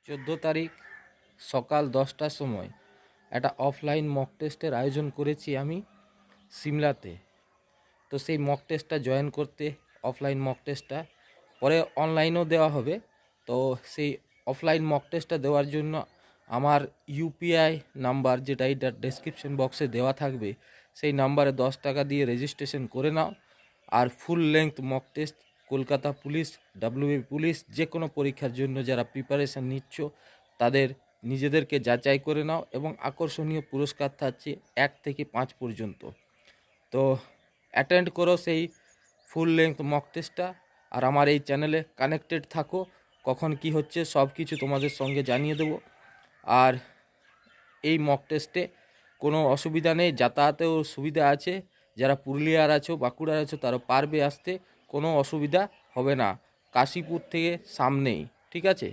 14 তারিখ সকাল 10টার সময় একটা অফলাইন মক টেস্টের আয়োজন করেছি আমি সিমলাতে। তো সেই মক টেস্টটা জয়েন করতে, অফলাইন মক টেস্টটা পরে অনলাইনেও দেওয়া হবে। তো সেই অফলাইন মক টেস্টটা দেওয়ার জন্য আমার ইউপিআই নাম্বার, যেটা এইটার ডেসক্রিপশন বক্সে দেওয়া থাকবে, সেই নাম্বারে 10 টাকা দিয়ে রেজিস্ট্রেশন করে নাও। আর full length mock test Kolkata police, WB police, যে কোনো পরীক্ষার জন্য যারা প্রিপারেশান নিচ্ছ তাদের নিজেদেরকে যাচাই করে নাও। এবং আকর্ষণীয় পুরস্কার থাকছে 1 থেকে 5 পর্যন্ত। তো অ্যাটেন্ড করো সেই ফুল লেংথ মক টেস্টটা, আর আমার এই চ্যানেলে কানেক্টেড থাকো। কখন কি হচ্ছে সব কিছু তোমাদের সঙ্গে জানিয়ে দেবো। আর এই মক টেস্টে কোনো অসুবিধা নেই, যাতায়াতেও সুবিধা আছে। যারা পুরুলিয়ার আছো, বাঁকুড়ার আছো, তারা পারবে আসতে, কোনো অসুবিধা হবে না। কাশীপুর থেকে সামনেই, ঠিক আছে।